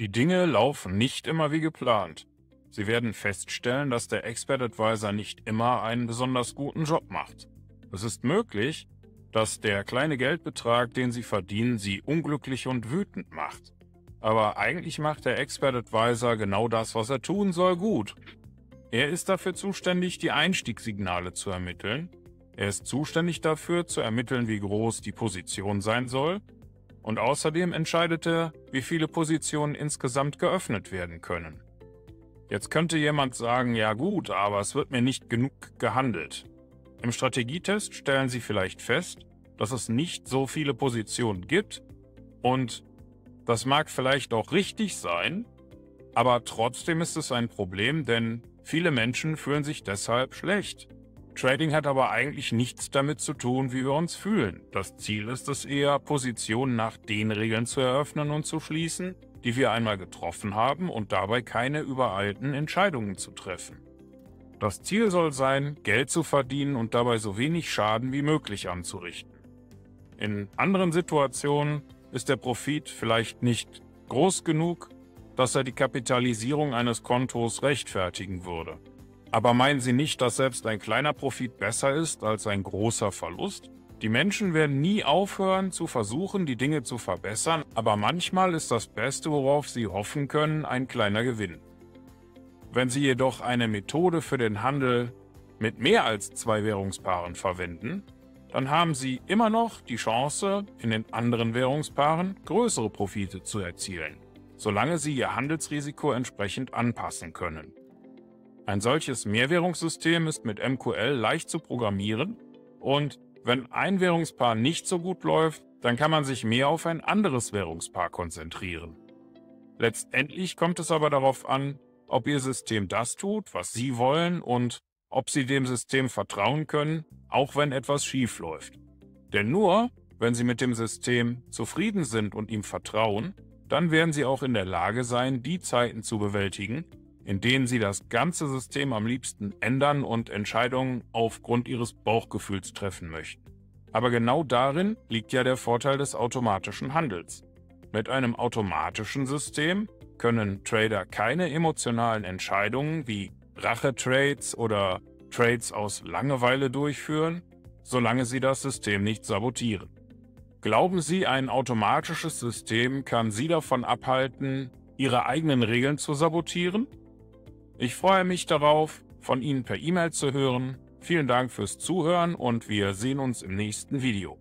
Die Dinge laufen nicht immer wie geplant. Sie werden feststellen, dass der Expert Advisor nicht immer einen besonders guten Job macht. Es ist möglich, dass der kleine Geldbetrag, den Sie verdienen, Sie unglücklich und wütend macht. Aber eigentlich macht der Expert Advisor genau das, was er tun soll, gut. Er ist dafür zuständig, die Einstiegssignale zu ermitteln. Er ist zuständig dafür, zu ermitteln, wie groß die Position sein soll. Und außerdem entscheidet er, wie viele Positionen insgesamt geöffnet werden können. Jetzt könnte jemand sagen, ja gut, aber es wird mir nicht genug gehandelt. Im Strategietest stellen Sie vielleicht fest, dass es nicht so viele Positionen gibt und das mag vielleicht auch richtig sein, aber trotzdem ist es ein Problem, denn viele Menschen fühlen sich deshalb schlecht. Trading hat aber eigentlich nichts damit zu tun, wie wir uns fühlen. Das Ziel ist es eher, Positionen nach den Regeln zu eröffnen und zu schließen, die wir einmal getroffen haben und dabei keine übereilten Entscheidungen zu treffen. Das Ziel soll sein, Geld zu verdienen und dabei so wenig Schaden wie möglich anzurichten. In anderen Situationen ist der Profit vielleicht nicht groß genug, dass er die Kapitalisierung eines Kontos rechtfertigen würde. Aber meinen Sie nicht, dass selbst ein kleiner Profit besser ist als ein großer Verlust? Die Menschen werden nie aufhören zu versuchen, die Dinge zu verbessern, aber manchmal ist das Beste, worauf sie hoffen können, ein kleiner Gewinn. Wenn Sie jedoch eine Methode für den Handel mit mehr als 2 Währungspaaren verwenden, dann haben Sie immer noch die Chance, in den anderen Währungspaaren größere Profite zu erzielen, solange Sie Ihr Handelsrisiko entsprechend anpassen können. Ein solches Mehrwährungssystem ist mit MQL leicht zu programmieren und wenn ein Währungspaar nicht so gut läuft, dann kann man sich mehr auf ein anderes Währungspaar konzentrieren. Letztendlich kommt es aber darauf an, ob Ihr System das tut, was Sie wollen und ob Sie dem System vertrauen können, auch wenn etwas schief läuft. Denn nur, wenn Sie mit dem System zufrieden sind und ihm vertrauen, dann werden Sie auch in der Lage sein, die Zeiten zu bewältigen, in denen Sie das ganze System am liebsten ändern und Entscheidungen aufgrund Ihres Bauchgefühls treffen möchten. Aber genau darin liegt ja der Vorteil des automatischen Handels. Mit einem automatischen System können Trader keine emotionalen Entscheidungen wie Rachetrades oder Trades aus Langeweile durchführen, solange sie das System nicht sabotieren. Glauben Sie, ein automatisches System kann Sie davon abhalten, Ihre eigenen Regeln zu sabotieren? Ich freue mich darauf, von Ihnen per E-Mail zu hören. Vielen Dank fürs Zuhören und wir sehen uns im nächsten Video.